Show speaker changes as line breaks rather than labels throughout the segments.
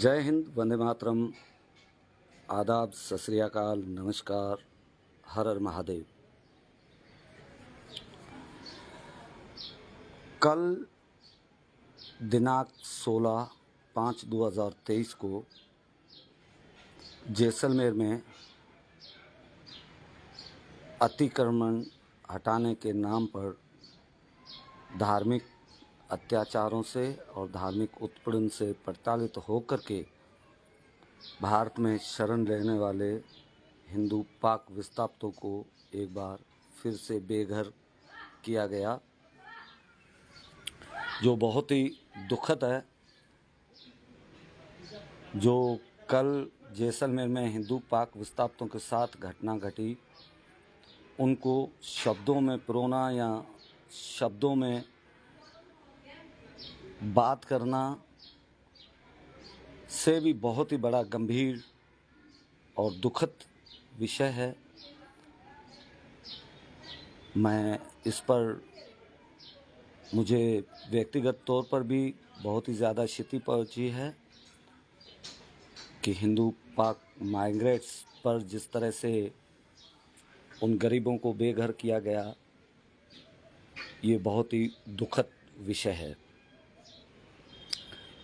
जय हिंद, वंदे मातरम, आदाब, सत श्री अकाल, नमस्कार, हर हर महादेव। कल दिनांक 16/5/2023 को जैसलमेर में अतिक्रमण हटाने के नाम पर धार्मिक अत्याचारों से और धार्मिक उत्पीड़न से प्रताड़ित होकर के भारत में शरण लेने वाले हिंदू पाक विस्थापितों को एक बार फिर से बेघर किया गया, जो बहुत ही दुखद है। जो कल जैसलमेर में हिंदू पाक विस्थापितों के साथ घटना घटी, उनको शब्दों में पिरोना या शब्दों में बात करना से भी बहुत ही बड़ा गंभीर और दुखद विषय है। मैं इस पर मुझे व्यक्तिगत तौर पर भी बहुत ही ज़्यादा क्षति पहुंची है कि हिंदू पाक माइग्रेट्स पर जिस तरह से उन गरीबों को बेघर किया गया, ये बहुत ही दुखद विषय है।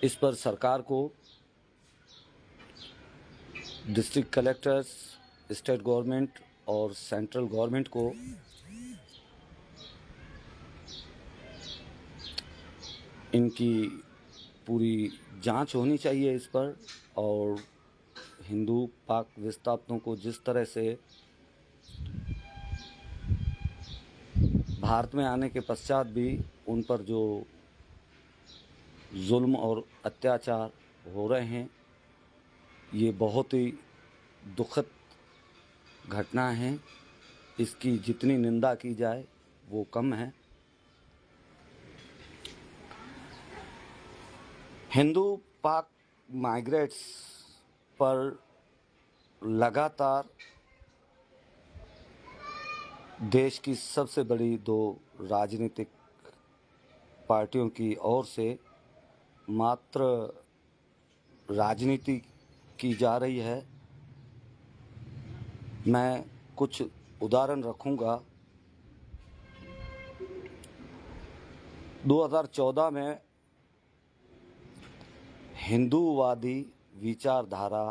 इस पर सरकार को, डिस्ट्रिक्ट कलेक्टर्स, स्टेट गवर्नमेंट और सेंट्रल गवर्नमेंट को इनकी पूरी जांच होनी चाहिए इस पर। और हिंदू पाक विस्थापितों को जिस तरह से भारत में आने के पश्चात भी उन पर जो जुल्म और अत्याचार हो रहे हैं, ये बहुत ही दुखद घटना है। इसकी जितनी निंदा की जाए वो कम है। हिंदू पाक माइग्रेट्स पर लगातार देश की सबसे बड़ी दो राजनीतिक पार्टियों की ओर से मात्र राजनीति की जा रही है। मैं कुछ उदाहरण रखूंगा। 2014 में हिंदूवादी विचारधारा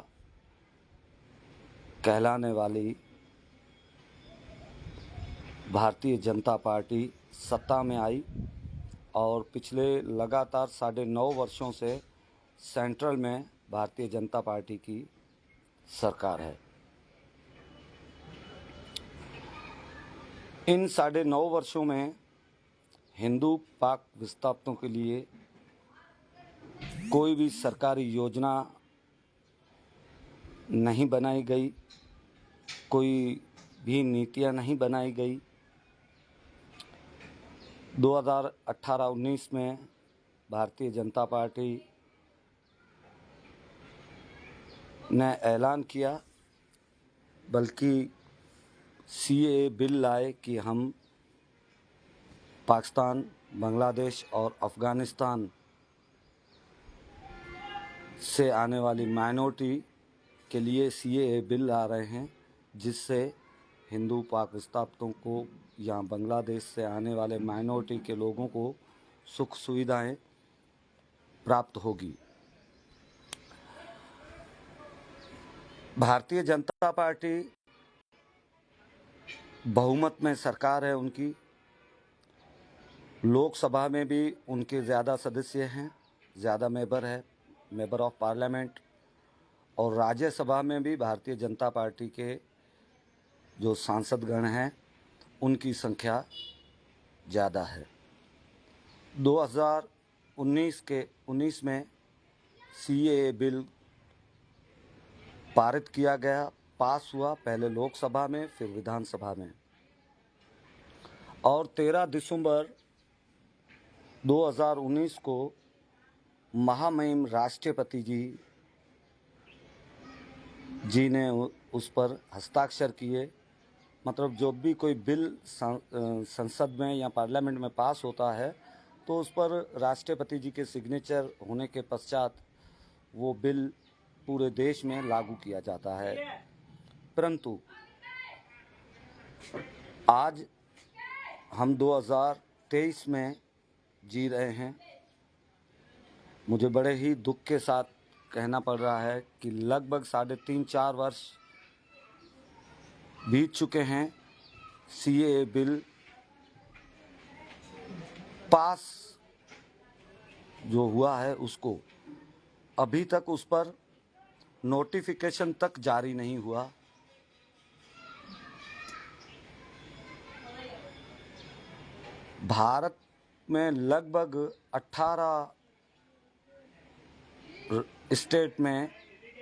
कहलाने वाली भारतीय जनता पार्टी सत्ता में आई और पिछले लगातार 9.5 वर्षों से सेंट्रल में भारतीय जनता पार्टी की सरकार है। इन 9.5 वर्षों में हिंदू पाक विस्थापितों के लिए कोई भी सरकारी योजना नहीं बनाई गई, कोई भी नीतियां नहीं बनाई गई। 2018-19 में भारतीय जनता पार्टी ने ऐलान किया, बल्कि सीएए बिल लाए कि हम पाकिस्तान, बांग्लादेश और अफ़गानिस्तान से आने वाली माइनॉरिटी के लिए सीएए बिल ला रहे हैं, जिससे हिंदू पाक विस्थापितों को या बांग्लादेश से आने वाले माइनॉरिटी के लोगों को सुख सुविधाएं प्राप्त होगी। भारतीय जनता पार्टी बहुमत में सरकार है उनकी। लोकसभा में भी उनके ज़्यादा सदस्य हैं, ज़्यादा मेंबर है, मेंबर ऑफ पार्लियामेंट। और राज्यसभा में भी भारतीय जनता पार्टी के जो सांसदगण हैं, उनकी संख्या ज़्यादा है। 2019 में सीएए बिल पारित किया गया, पास हुआ, पहले लोकसभा में फिर विधानसभा में। और 13 दिसंबर 2019 को महामहिम राष्ट्रपति जी ने उस पर हस्ताक्षर किए। मतलब जो भी कोई बिल संसद में या पार्लियामेंट में पास होता है, तो उस पर राष्ट्रपति जी के सिग्नेचर होने के पश्चात वो बिल पूरे देश में लागू किया जाता है। परंतु आज हम 2023 में जी रहे हैं। मुझे बड़े ही दुख के साथ कहना पड़ रहा है कि लगभग 3.5-4 वर्ष बीत चुके हैं सीएए बिल पास जो हुआ है उसको अभी तक उस पर नोटिफिकेशन तक जारी नहीं हुआ। भारत में लगभग 18 स्टेट में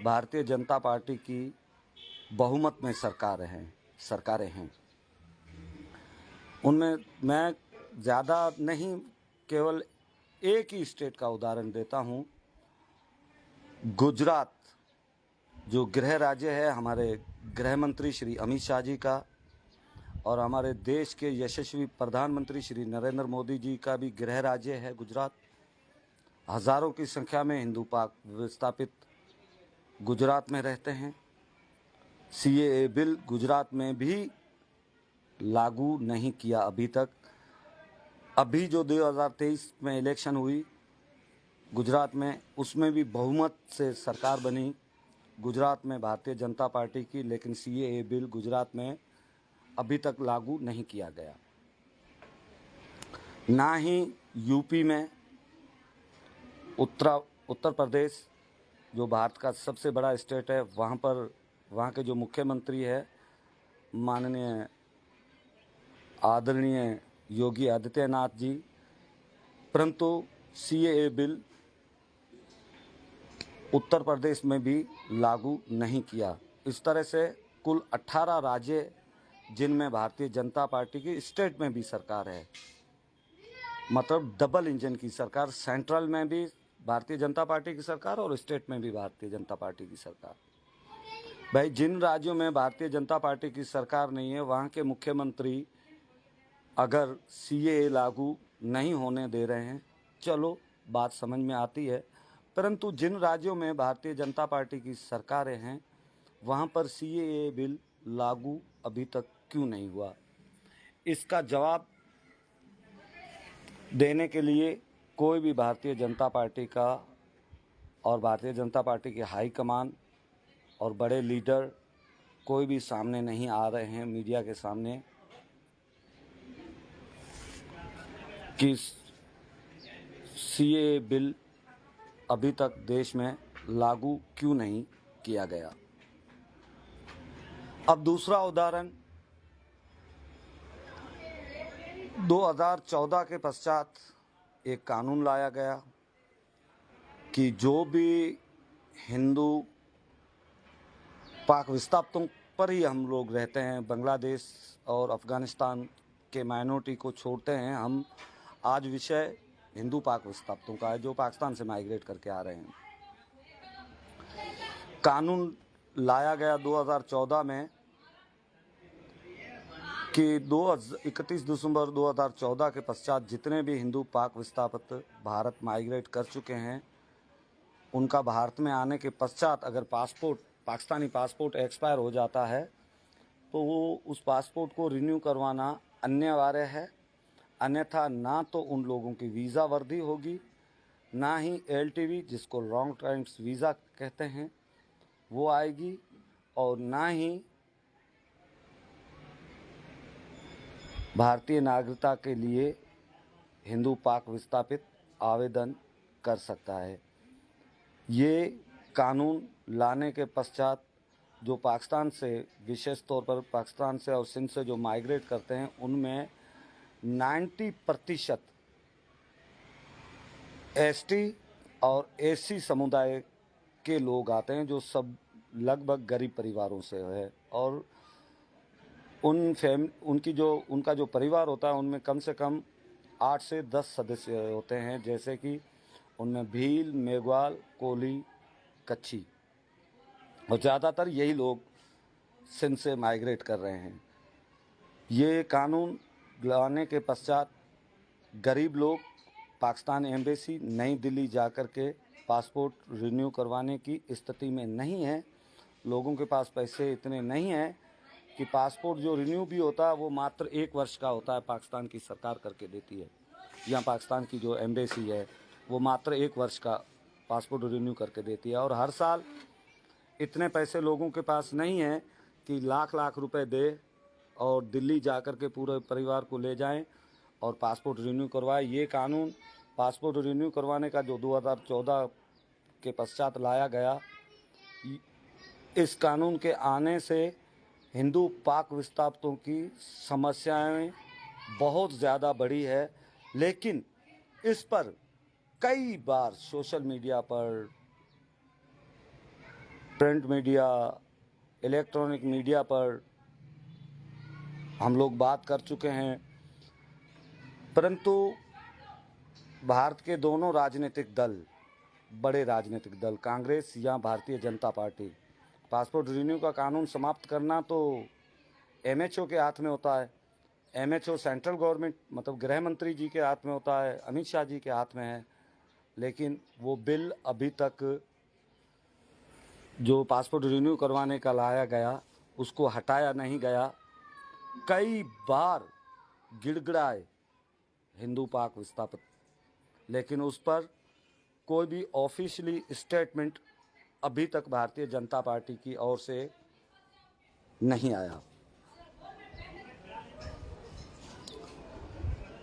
भारतीय जनता पार्टी की बहुमत में सरकारें हैं। उनमें मैं ज़्यादा नहीं, केवल एक ही स्टेट का उदाहरण देता हूँ। गुजरात जो गृह राज्य है हमारे गृह मंत्री श्री अमित शाह जी का और हमारे देश के यशस्वी प्रधानमंत्री श्री नरेंद्र मोदी जी का भी गृह राज्य है गुजरात। हज़ारों की संख्या में हिंदू पाक विस्थापित गुजरात में रहते हैं। सीएए बिल गुजरात में भी लागू नहीं किया अभी तक। अभी जो 2023 में इलेक्शन हुई गुजरात में, उसमें भी बहुमत से सरकार बनी गुजरात में भारतीय जनता पार्टी की, लेकिन सीएए बिल गुजरात में अभी तक लागू नहीं किया गया। ना ही यूपी में, उत्तर प्रदेश जो भारत का सबसे बड़ा स्टेट है, वहाँ के जो मुख्यमंत्री है माननीय आदरणीय योगी आदित्यनाथ जी, परंतु सीएए बिल उत्तर प्रदेश में भी लागू नहीं किया। इस तरह से कुल 18 राज्य जिनमें भारतीय जनता पार्टी की स्टेट में भी सरकार है, मतलब डबल इंजन की सरकार, सेंट्रल में भी भारतीय जनता पार्टी की सरकार और स्टेट में भी भारतीय जनता पार्टी की सरकार। भाई, जिन राज्यों में भारतीय जनता पार्टी की सरकार नहीं है वहाँ के मुख्यमंत्री अगर सीएए लागू नहीं होने दे रहे हैं, चलो बात समझ में आती है। परंतु जिन राज्यों में भारतीय जनता पार्टी की सरकारें हैं वहाँ पर सीएए बिल लागू अभी तक क्यों नहीं हुआ? इसका जवाब देने के लिए कोई भी भारतीय जनता पार्टी का और भारतीय जनता पार्टी की हाईकमान और बड़े लीडर कोई भी सामने नहीं आ रहे हैं मीडिया के सामने कि सीएए बिल अभी तक देश में लागू क्यों नहीं किया गया। अब दूसरा उदाहरण, 2014 के पश्चात एक कानून लाया गया कि जो भी हिंदू पाक विस्थापितों पर ही हम लोग रहते हैं, बांग्लादेश और अफ़गानिस्तान के माइनॉरिटी को छोड़ते हैं हम, आज विषय हिंदू पाक विस्थापितों का है जो पाकिस्तान से माइग्रेट करके आ रहे हैं। कानून लाया गया 2014 में कि 31 दिसंबर 2014 के पश्चात जितने भी हिंदू पाक विस्थापित भारत माइग्रेट कर चुके हैं, उनका भारत में आने के पश्चात अगर पाकिस्तानी पासपोर्ट एक्सपायर हो जाता है तो वो उस पासपोर्ट को रिन्यू करवाना अनिवार्य है। अन्यथा ना तो उन लोगों की वीज़ा वर्दी होगी, ना ही एलटीवी जिसको लॉन्ग टाइम्स वीज़ा कहते हैं वो आएगी, और ना ही भारतीय नागरिकता के लिए हिंदू पाक विस्थापित आवेदन कर सकता है। ये कानून लाने के पश्चात जो पाकिस्तान से, विशेष तौर पर पाकिस्तान से और सिंध से जो माइग्रेट करते हैं, उनमें 90% एसटी और एससी समुदाय के लोग आते हैं, जो सब लगभग गरीब परिवारों से है। और उनका जो परिवार होता है उनमें कम से कम 8 से 10 सदस्य होते हैं, जैसे कि उनमें भील, मेघवाल, कोली, कच्छी, और ज़्यादातर यही लोग सिंध से माइग्रेट कर रहे हैं। ये कानून लाने के पश्चात गरीब लोग पाकिस्तान एम्बेसी नई दिल्ली जा कर के पासपोर्ट रिन्यू करवाने की स्थिति में नहीं है। लोगों के पास पैसे इतने नहीं हैं कि पासपोर्ट जो रिन्यू भी होता है वो मात्र 1 वर्ष का होता है, पाकिस्तान की सरकार करके देती है, या पाकिस्तान की जो एम्बेसी है वो मात्र 1 वर्ष का पासपोर्ट रिन्यू करके देती है। और हर साल इतने पैसे लोगों के पास नहीं हैं कि लाख लाख रुपए दे और दिल्ली जाकर के पूरे परिवार को ले जाएं और पासपोर्ट रिन्यू करवाएं। ये कानून पासपोर्ट रिन्यू करवाने का जो 2014 के पश्चात लाया गया, इस कानून के आने से हिंदू पाक विस्थापितों की समस्याएं बहुत ज़्यादा बढ़ी है। लेकिन इस पर कई बार सोशल मीडिया पर, प्रिंट मीडिया, इलेक्ट्रॉनिक मीडिया पर हम लोग बात कर चुके हैं, परंतु भारत के दोनों राजनीतिक दल, बड़े राजनीतिक दल, कांग्रेस या Bharatiya Janata party, passport renew का कानून समाप्त करना तो एमएचओ के हाथ में होता है। एमएचओ सेंट्रल गवर्नमेंट मतलब गृह मंत्री जी के हाथ में होता है, अमित शाह जी के हाथ में है। लेकिन वो बिल अभी तक जो पासपोर्ट रिन्यू करवाने का लाया गया उसको हटाया नहीं गया। कई बार गिड़गिड़ाए हिंदू पाक विस्थापित, लेकिन उस पर कोई भी ऑफिशियली स्टेटमेंट अभी तक भारतीय जनता पार्टी की ओर से नहीं आया।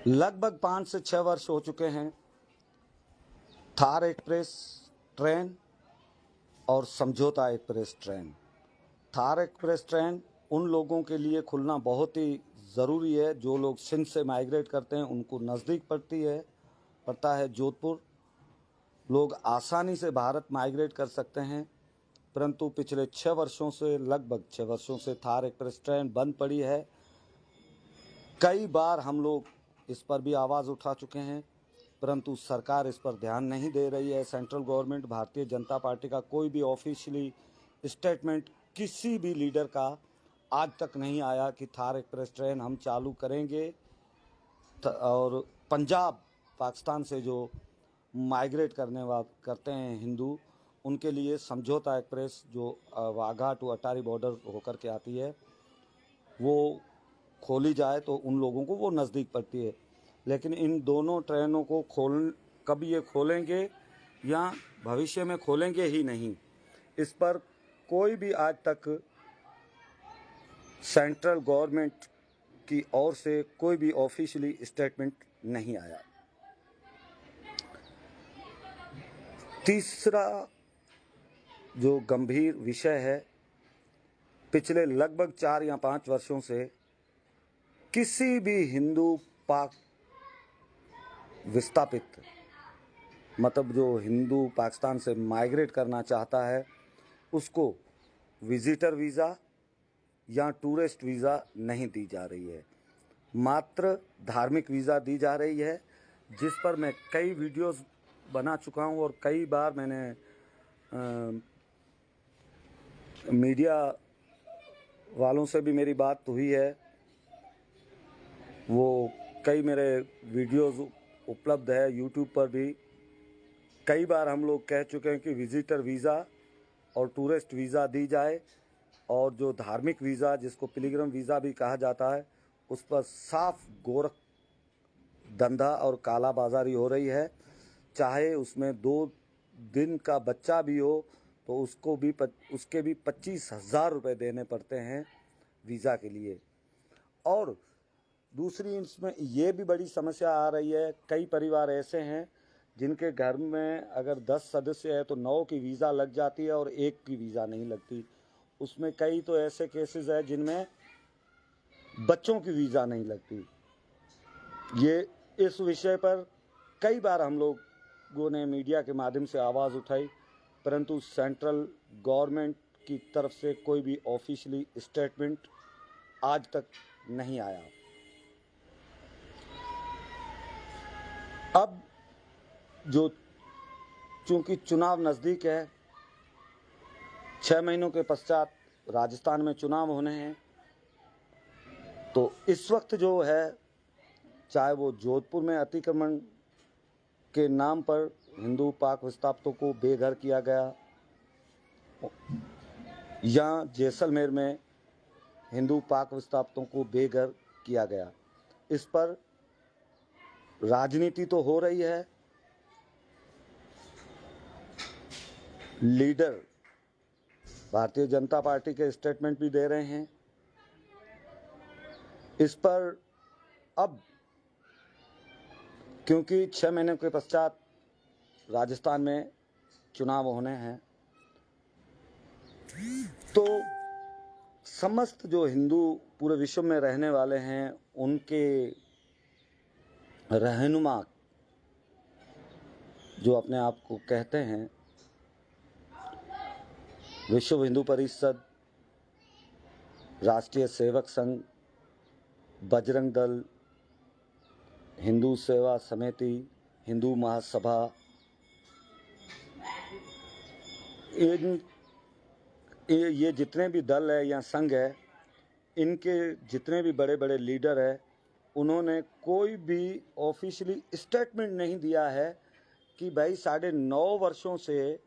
लगभग 5 से 6 वर्ष हो चुके हैं थार एक्सप्रेस ट्रेन और समझौता express train. Thar express train उन लोगों के लिए खुलना बहुत ही ज़रूरी है जो लोग सिंध से माइग्रेट करते हैं, उनको नज़दीक पड़ता है जोधपुर। लोग आसानी से भारत माइग्रेट कर सकते हैं, परंतु पिछले 6 वर्षों से, लगभग 6 वर्षों से थार एक्सप्रेस ट्रेन बंद पड़ी है। कई बार हम लोग इस पर भी आवाज़ उठा चुके हैं, परंतु सरकार इस पर ध्यान नहीं दे रही है। Central government, Bharatiya Janata party का कोई भी ऑफिशियली स्टेटमेंट किसी भी लीडर का आज तक नहीं आया कि थार एक्सप्रेस ट्रेन हम चालू करेंगे। और पंजाब, पाकिस्तान से जो माइग्रेट करते हैं हिंदू, उनके लिए समझौता एक्सप्रेस जो वाघा टू अटारी बॉर्डर होकर के आती है, वो खोली जाए तो उन लोगों को वो नज़दीक पड़ती है। लेकिन इन दोनों ट्रेनों को कब ये खोलेंगे या भविष्य में खोलेंगे ही नहीं, इस पर कोई भी आज तक सेंट्रल गवर्नमेंट की ओर से कोई भी ऑफिशियली स्टेटमेंट नहीं आया। तीसरा जो गंभीर विषय है, पिछले लगभग 4 या 5 वर्षों से किसी भी हिंदू पाक विस्थापित, मतलब जो हिंदू पाकिस्तान से माइग्रेट करना चाहता है, उसको विजिटर वीज़ा या टूरिस्ट वीज़ा नहीं दी जा रही है, मात्र धार्मिक वीज़ा दी जा रही है, जिस पर मैं कई वीडियोस बना चुका हूं और कई बार मैंने मीडिया वालों से भी मेरी बात हुई है। वो कई मेरे वीडियोस उपलब्ध है यूट्यूब पर भी। कई बार हम लोग कह चुके हैं कि विजिटर वीज़ा और टूरिस्ट वीज़ा दी जाए, और जो धार्मिक वीज़ा जिसको पिलग्रिम वीज़ा भी कहा जाता है, उस पर साफ गोरख धंधा और काला बाजारी हो रही है। चाहे उसमें 2 दिन का बच्चा भी हो तो उसके भी 25,000 रुपये देने पड़ते हैं वीज़ा के लिए। और दूसरी इसमें ये भी बड़ी समस्या आ रही है, कई परिवार ऐसे हैं जिनके घर में अगर 10 सदस्य है तो 9 की वीज़ा लग जाती है और 1 की वीज़ा नहीं लगती। उसमें कई तो ऐसे केसेस हैं जिनमें बच्चों की वीज़ा नहीं लगती। ये इस विषय पर कई बार हम लोगों ने मीडिया के माध्यम से आवाज़ उठाई, परंतु सेंट्रल गवर्नमेंट की तरफ से कोई भी ऑफिशियली स्टेटमेंट आज तक नहीं आया। अब जो चूंकि चुनाव नज़दीक है, 6 महीनों के पश्चात राजस्थान में चुनाव होने हैं, तो इस वक्त जो है, चाहे वो जोधपुर में अतिक्रमण के नाम पर हिंदू पाक विस्थापितों को बेघर किया गया, या जैसलमेर में हिंदू पाक विस्थापितों को बेघर किया गया, इस पर राजनीति तो हो रही है। लीडर भारतीय जनता पार्टी के स्टेटमेंट भी दे रहे हैं। इस पर अब क्योंकि 6 महीने के पश्चात राजस्थान में चुनाव होने हैं, तो समस्त जो हिंदू पूरे विश्व में रहने वाले हैं उनके रहनुमा जो अपने आप को कहते हैं विश्व हिंदू परिषद, राष्ट्रीय सेवक संघ, बजरंग दल, हिंदू सेवा समिति, हिंदू महासभा, ये जितने भी दल है या संघ है, इनके जितने भी बड़े बड़े लीडर है, उन्होंने कोई भी ऑफिशियली स्टेटमेंट नहीं दिया है कि भाई 9.5 वर्षों से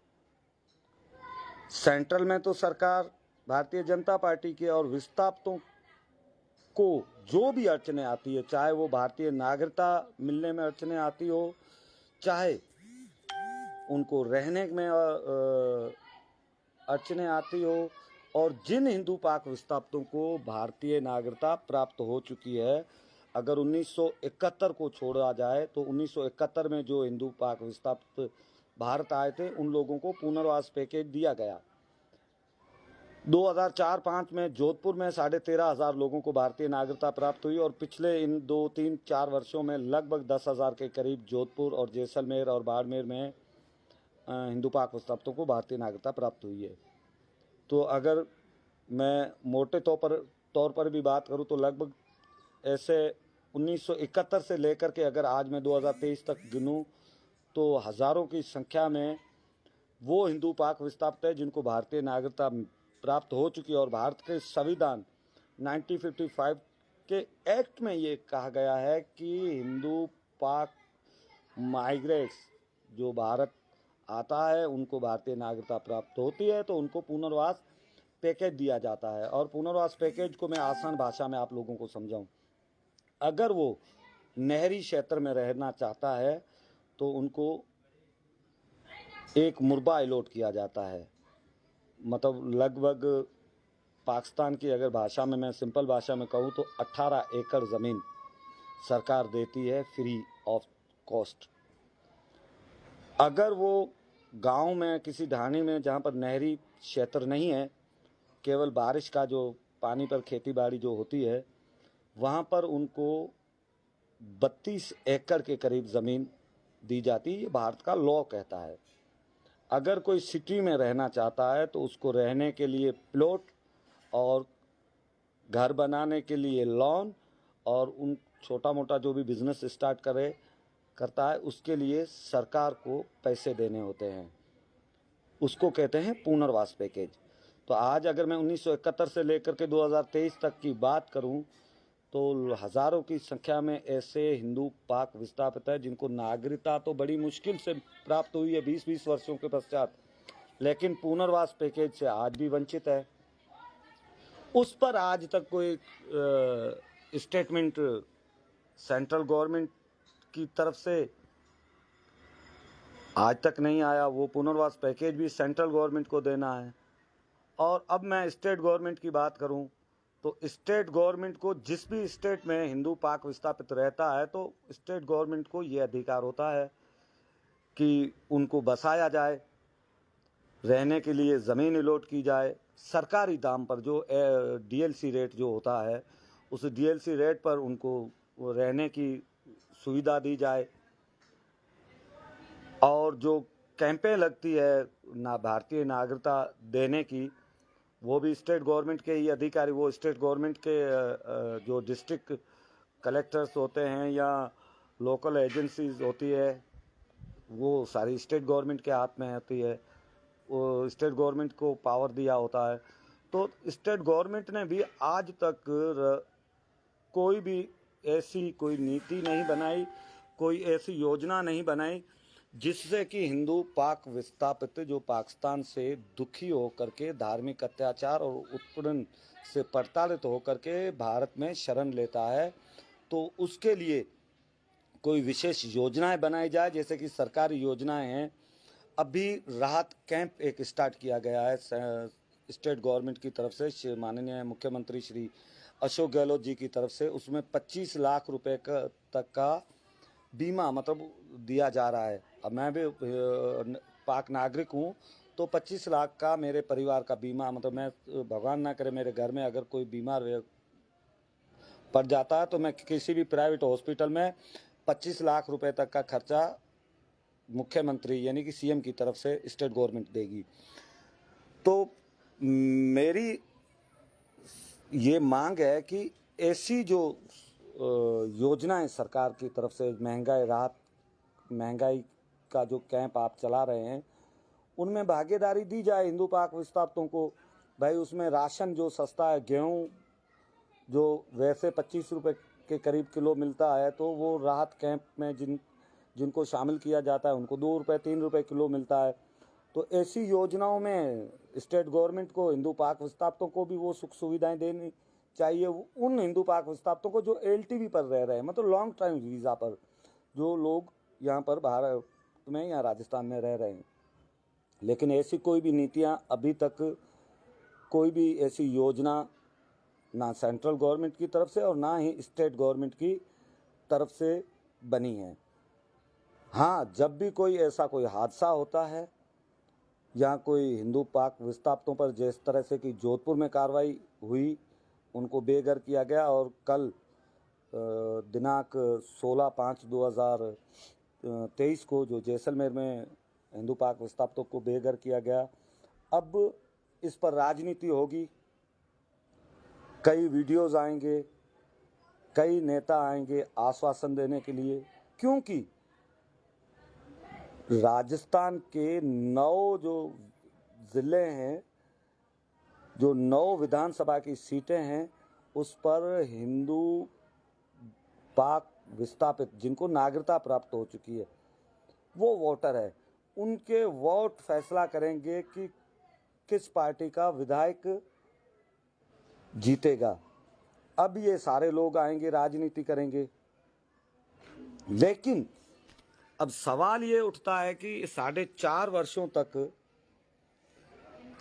सेंट्रल में तो सरकार भारतीय जनता पार्टी के और विस्थापितों को जो भी अड़चने आती है, चाहे वो भारतीय नागरिकता मिलने में अड़चने आती हो, चाहे उनको रहने में अड़चने आती हो, और जिन हिंदू पाक विस्थापितों को भारतीय नागरिकता प्राप्त हो चुकी है, अगर 1971 को छोड़ा जाए तो 1971 में जो हिंदू पाक विस्थापित भारत आए थे उन लोगों को पुनर्वास पैकेज दिया गया। 2004-05 में जोधपुर में 13,500 लोगों को भारतीय नागरिकता प्राप्त हुई, और पिछले इन 2-3-4 वर्षों में लगभग 10,000 के करीब जोधपुर और जैसलमेर और बाड़मेर में हिंदू पाक विस्थापितों को भारतीय नागरिकता प्राप्त हुई है। तो अगर मैं मोटे तौर पर भी बात करूं तो लगभग ऐसे 1971 से लेकर के अगर आज मैं 2023 तक गिनूं तो हज़ारों की संख्या में वो हिंदू पाक विस्थापित है जिनको भारतीय नागरिकता प्राप्त हो चुकी है। और भारत के संविधान 1955 के एक्ट में ये कहा गया है कि हिंदू पाक माइग्रेट्स जो भारत आता है उनको भारतीय नागरिकता प्राप्त होती है तो उनको पुनर्वास पैकेज दिया जाता है। और पुनर्वास पैकेज को मैं आसान भाषा में आप लोगों को समझाऊं, अगर वो नहरी क्षेत्र में रहना चाहता है तो उनको एक मुरबा अलॉट किया जाता है, मतलब लगभग पाकिस्तान की अगर भाषा में मैं सिंपल भाषा में कहूँ तो 18 एकड़ ज़मीन सरकार देती है फ्री ऑफ कॉस्ट। अगर वो गांव में किसी ढाणी में जहाँ पर नहरी क्षेत्र नहीं है, केवल बारिश का जो पानी पर खेती बाड़ी जो होती है, वहाँ पर उनको 32 एकड़ के करीब ज़मीन दी जाती है। ये भारत का लॉ कहता है। अगर कोई सिटी में रहना चाहता है तो उसको रहने के लिए प्लॉट और घर बनाने के लिए लॉन और उन छोटा मोटा जो भी बिजनेस स्टार्ट करता है उसके लिए सरकार को पैसे देने होते हैं, उसको कहते हैं पुनर्वास पैकेज। तो आज अगर मैं 1971 से लेकर के 2023 तक की बात करूं तो हज़ारों की संख्या में ऐसे हिंदू पाक विस्थापित है जिनको नागरिकता तो बड़ी मुश्किल से प्राप्त हुई है 20-20 वर्षों के पश्चात, लेकिन पुनर्वास पैकेज से आज भी वंचित है। उस पर आज तक कोई स्टेटमेंट सेंट्रल गवर्नमेंट की तरफ से आज तक नहीं आया। वो पुनर्वास पैकेज भी सेंट्रल गवर्नमेंट को देना है। और अब मैं स्टेट गवर्नमेंट की बात करूं तो स्टेट गवर्नमेंट को जिस भी स्टेट में हिंदू पाक विस्थापित रहता है तो स्टेट गवर्नमेंट को ये अधिकार होता है कि उनको बसाया जाए, रहने के लिए ज़मीन अलॉट की जाए सरकारी दाम पर, जो डीएलसी रेट जो होता है उस डीएलसी रेट पर उनको रहने की सुविधा दी जाए। और जो कैंपें लगती है भारतीय नागरिकता देने की, वो भी स्टेट गवर्नमेंट के ही अधिकारी, वो स्टेट गवर्नमेंट के जो डिस्ट्रिक्ट कलेक्टर्स होते हैं या लोकल एजेंसीज होती है वो सारी स्टेट गवर्नमेंट के हाथ में होती है, वो स्टेट गवर्नमेंट को पावर दिया होता है। तो स्टेट गवर्नमेंट ने भी आज तक कोई भी ऐसी कोई नीति नहीं बनाई, कोई ऐसी योजना नहीं बनाई जिससे कि हिंदू पाक विस्थापित जो पाकिस्तान से दुखी होकर के धार्मिक अत्याचार और उत्पीड़न से प्रताड़ित होकर के भारत में शरण लेता है, तो उसके लिए कोई विशेष योजनाएं बनाई जाए, जैसे कि सरकारी योजनाएं हैं। अभी राहत कैंप एक स्टार्ट किया गया है स्टेट गवर्नमेंट की तरफ से, माननीय मुख्यमंत्री श्री अशोक गहलोत जी की तरफ से। उसमें 25 लाख रुपए तक का बीमा मतलब दिया जा रहा है। अब मैं भी पाक नागरिक हूँ, तो 25 लाख का मेरे परिवार का बीमा, मतलब मैं, भगवान ना करे मेरे घर में अगर कोई बीमार पड़ जाता है तो मैं किसी भी प्राइवेट हॉस्पिटल में 25 लाख रुपए तक का खर्चा मुख्यमंत्री यानी कि सीएम की तरफ से स्टेट गवर्नमेंट देगी। तो मेरी ये मांग है कि ऐसी जो योजनाएं सरकार की तरफ से, महंगाई का जो कैंप आप चला रहे हैं, उनमें भागीदारी दी जाए हिंदू पाक विस्थापितों को। भाई उसमें राशन जो सस्ता है, गेहूं जो वैसे 25 रुपए के करीब किलो मिलता है, तो वो राहत कैंप में जिनको शामिल किया जाता है उनको 2 रुपये 3 रुपये किलो मिलता है। तो ऐसी योजनाओं में स्टेट गवर्नमेंट को हिंदू पाक विस्थापितों को भी वो सुख सुविधाएं देनी चाहिए। उन हिंदू पाक विस्थापितों को जो एलटीवी पर रह रहे हैं, मतलब लॉन्ग टाइम वीज़ा पर जो लोग यहाँ पर भारत में या राजस्थान में रह रहे हैं, लेकिन ऐसी कोई भी नीतियाँ अभी तक, कोई भी ऐसी योजना ना सेंट्रल गवर्नमेंट की तरफ से और ना ही स्टेट गवर्नमेंट की तरफ से बनी है। हाँ, जब भी कोई ऐसा कोई हादसा होता है या कोई हिंदू पाक विस्थापितों पर, जिस तरह से कि जोधपुर में कार्रवाई हुई, उनको बेघर किया गया, और कल दिनांक 16/5/2023 को जो जैसलमेर में हिंदू पाक विस्थापितों को बेघर किया गया, अब इस पर राजनीति होगी। कई वीडियोस आएंगे, कई नेता आएंगे आश्वासन देने के लिए, क्योंकि राजस्थान के 9 जो ज़िले हैं, जो 9 विधानसभा की सीटें हैं, उस पर हिंदू पाक विस्थापित जिनको नागरिकता प्राप्त हो चुकी है वो वोटर है। उनके वोट फैसला करेंगे कि किस पार्टी का विधायक जीतेगा। अब ये सारे लोग आएंगे, राजनीति करेंगे, लेकिन अब सवाल ये उठता है कि 4.5 वर्षों तक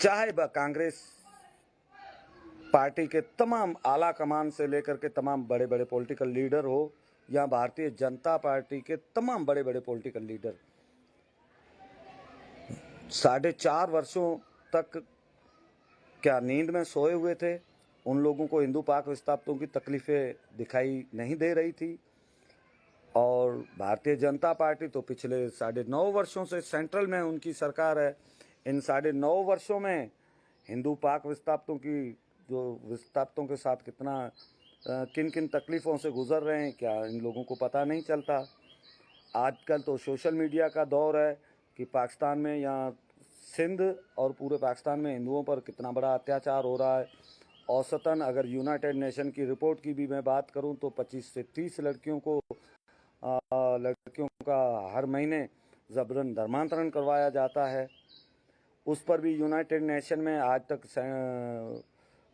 चाहे वह कांग्रेस पार्टी के तमाम आला कमान से लेकर के तमाम बड़े बड़े पॉलिटिकल लीडर हो, या भारतीय जनता पार्टी के तमाम बड़े बड़े पॉलिटिकल लीडर, 4.5 वर्षों तक क्या नींद में सोए हुए थे? उन लोगों को हिंदू पाक विस्थापितों की तकलीफें दिखाई नहीं दे रही थी। और भारतीय जनता पार्टी तो पिछले 9.5 वर्षों से सेंट्रल में उनकी सरकार है। इन 9.5 वर्षों में हिंदू पाक विस्थापितों की, जो विस्थापितों के साथ कितना किन किन तकलीफ़ों से गुजर रहे हैं, क्या इन लोगों को पता नहीं चलता? आजकल तो सोशल मीडिया का दौर है कि पाकिस्तान में या सिंध और पूरे पाकिस्तान में हिंदुओं पर कितना बड़ा अत्याचार हो रहा है। औसतन अगर यूनाइटेड नेशन की रिपोर्ट की भी मैं बात करूं तो 25 से 30 लड़कियों का हर महीने जबरन धर्मांतरण करवाया जाता है। उस पर भी यूनाइटेड नेशन में आज तक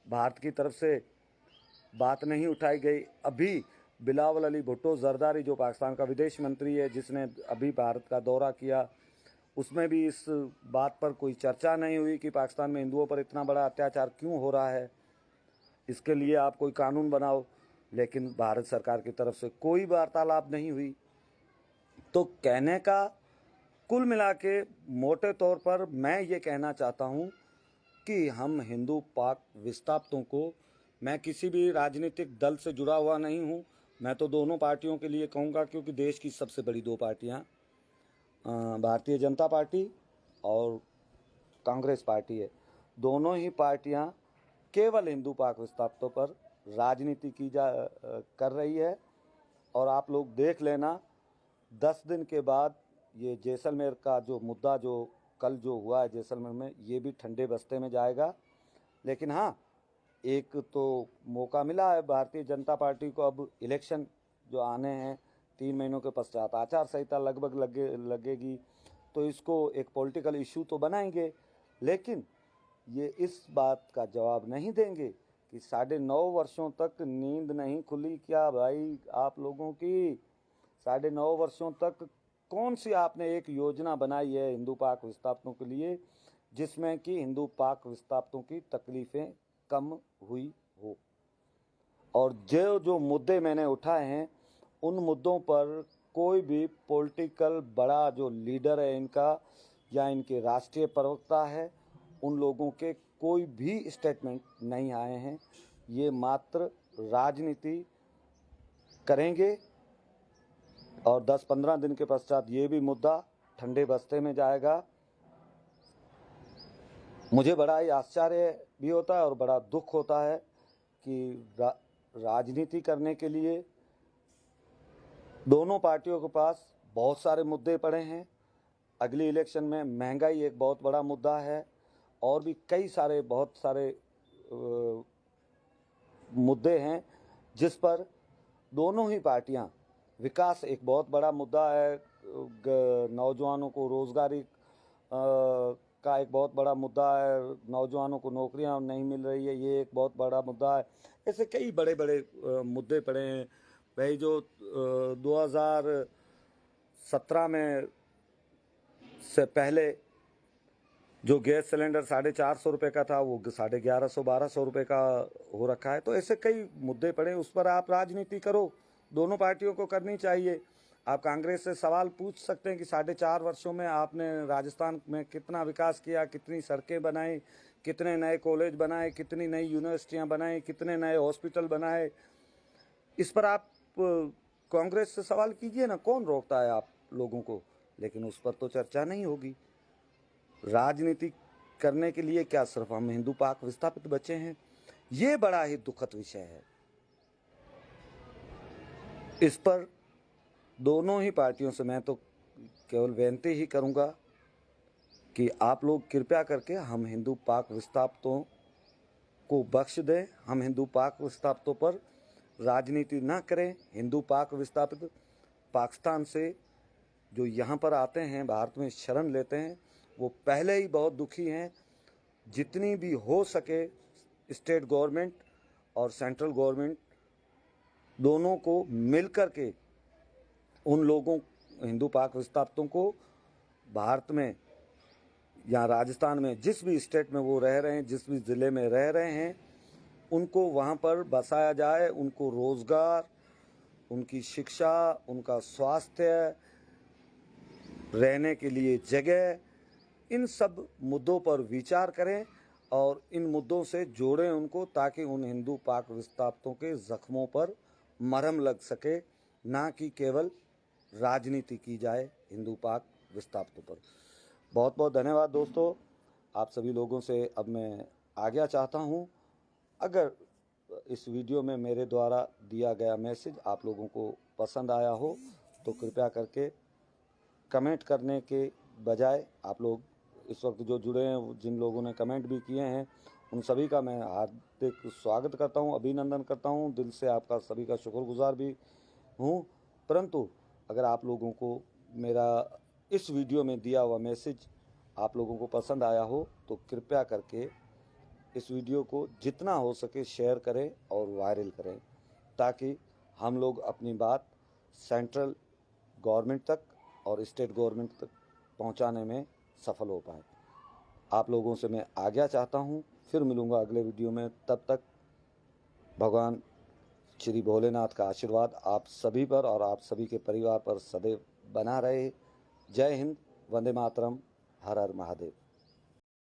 भारत की तरफ से बात नहीं उठाई गई। अभी बिलावल अली भुट्टो जरदारी जो पाकिस्तान का विदेश मंत्री है, जिसने अभी भारत का दौरा किया, उसमें भी इस बात पर कोई चर्चा नहीं हुई कि पाकिस्तान में हिंदुओं पर इतना बड़ा अत्याचार क्यों हो रहा है, इसके लिए आप कोई कानून बनाओ। लेकिन भारत सरकार की तरफ से कोई वार्तालाप नहीं हुई। तो कहने का कुल मिला के मोटे तौर पर मैं ये कहना चाहता हूँ कि हम हिंदू पाक विस्थापितों को, मैं किसी भी राजनीतिक दल से जुड़ा हुआ नहीं हूँ, मैं तो दोनों पार्टियों के लिए कहूँगा, क्योंकि देश की सबसे बड़ी 2 पार्टियाँ भारतीय जनता पार्टी और कांग्रेस पार्टी है। दोनों ही पार्टियां केवल हिंदू पाक विस्थापितों पर राजनीति कर रही है। और आप लोग देख लेना, 10 दिन के बाद ये जैसलमेर का जो मुद्दा जो कल जो हुआ है जैसलमेर में, ये भी ठंडे बस्ते में जाएगा। लेकिन हाँ, एक तो मौका मिला है भारतीय जनता पार्टी को, अब इलेक्शन जो आने हैं 3 महीनों के पश्चात आचार संहिता लगभग लगेगी, तो इसको एक पॉलिटिकल इशू तो बनाएंगे, लेकिन ये इस बात का जवाब नहीं देंगे कि 9.5 वर्षों तक नींद नहीं खुली क्या भाई आप लोगों की? 9.5 वर्षों तक कौन सी आपने एक योजना बनाई है हिंदू पाक विस्थापितों के लिए, जिसमें कि हिंदू पाक विस्थापितों की तकलीफ़ें कम हुई हो? और जो मुद्दे मैंने उठाए हैं, उन मुद्दों पर कोई भी पॉलिटिकल बड़ा जो लीडर है इनका या इनके राष्ट्रीय प्रवक्ता है, उन लोगों के कोई भी स्टेटमेंट नहीं आए हैं। ये मात्र राजनीति करेंगे और 10-15 दिन के पश्चात ये भी मुद्दा ठंडे बस्ते में जाएगा। मुझे बड़ा ही आश्चर्य भी होता है और बड़ा दुख होता है कि राजनीति करने के लिए दोनों पार्टियों के पास बहुत सारे मुद्दे पड़े हैं। अगली इलेक्शन में महंगाई एक बहुत बड़ा मुद्दा है और भी कई सारे बहुत सारे मुद्दे हैं जिस पर दोनों ही पार्टियां, विकास एक बहुत बड़ा मुद्दा है, नौजवानों को रोजगारी का एक बहुत बड़ा मुद्दा है, नौजवानों को नौकरियां नहीं मिल रही है, ये एक बहुत बड़ा मुद्दा है। ऐसे कई बड़े बड़े मुद्दे पड़े हैं भाई। जो 2017 में से पहले जो गैस सिलेंडर 450 रुपये का था वो 1150-1200 रुपये का हो रखा है। तो ऐसे कई मुद्दे पड़े, उस पर आप राजनीति करो, दोनों पार्टियों को करनी चाहिए। आप कांग्रेस से सवाल पूछ सकते हैं कि 4.5 वर्षों में आपने राजस्थान में कितना विकास किया, कितनी सड़कें बनाई, कितने नए कॉलेज बनाए, कितनी नई यूनिवर्सिटियां बनाई, कितने नए हॉस्पिटल बनाए। इस पर आप कांग्रेस से सवाल कीजिए ना, कौन रोकता है आप लोगों को? लेकिन उस पर तो चर्चा नहीं होगी। राजनीति करने के लिए क्या सिर्फ हम हिंदू पाक विस्थापित बचे हैं? ये बड़ा ही दुखद विषय है। इस पर दोनों ही पार्टियों से मैं तो केवल बेनती ही करूंगा कि आप लोग कृपया करके हम हिंदू पाक विस्थापितों को बख्श दें। हम हिंदू पाक विस्थापितों पर राजनीति ना करें। हिंदू पाक विस्थापित पाकिस्तान से जो यहाँ पर आते हैं, भारत में शरण लेते हैं, वो पहले ही बहुत दुखी हैं। जितनी भी हो सके स्टेट गवर्नमेंट और सेंट्रल गवर्नमेंट दोनों को मिलकर के उन लोगों, हिंदू पाक विस्थापितों को भारत में या राजस्थान में जिस भी स्टेट में वो रह रहे हैं, जिस भी ज़िले में रह रहे हैं, उनको वहाँ पर बसाया जाए। उनको रोज़गार, उनकी शिक्षा, उनका स्वास्थ्य, रहने के लिए जगह, इन सब मुद्दों पर विचार करें और इन मुद्दों से जोड़ें उनको, ताकि उन हिंदू पाक विस्थापितों के ज़ख्मों पर मरहम लग सके, ना कि केवल राजनीति की जाए हिंदू पाक विस्थापितों पर। बहुत बहुत धन्यवाद दोस्तों। आप सभी लोगों से अब मैं आज्ञा चाहता हूं। अगर इस वीडियो में मेरे द्वारा दिया गया मैसेज आप लोगों को पसंद आया हो तो कृपया करके कमेंट करने के बजाय, आप लोग इस वक्त जो जुड़े हैं, जिन लोगों ने कमेंट भी किए हैं, उन सभी का मैं हार्दिक स्वागत करता हूं, अभिनंदन करता हूं। दिल से आपका सभी का शुक्रगुजार भी हूं। परंतु अगर आप लोगों को मेरा इस वीडियो में दिया हुआ मैसेज आप लोगों को पसंद आया हो तो कृपया करके इस वीडियो को जितना हो सके शेयर करें और वायरल करें, ताकि हम लोग अपनी बात सेंट्रल गवर्नमेंट तक और स्टेट गवर्नमेंट तक पहुंचाने में सफल हो पाए। आप लोगों से मैं आज्ञा चाहता हूं। फिर मिलूंगा अगले वीडियो में। तब तक भगवान श्री भोलेनाथ का आशीर्वाद आप सभी पर और आप सभी के परिवार पर सदैव बना रहे। जय हिंद, वंदे मातरम, हर हर महादेव।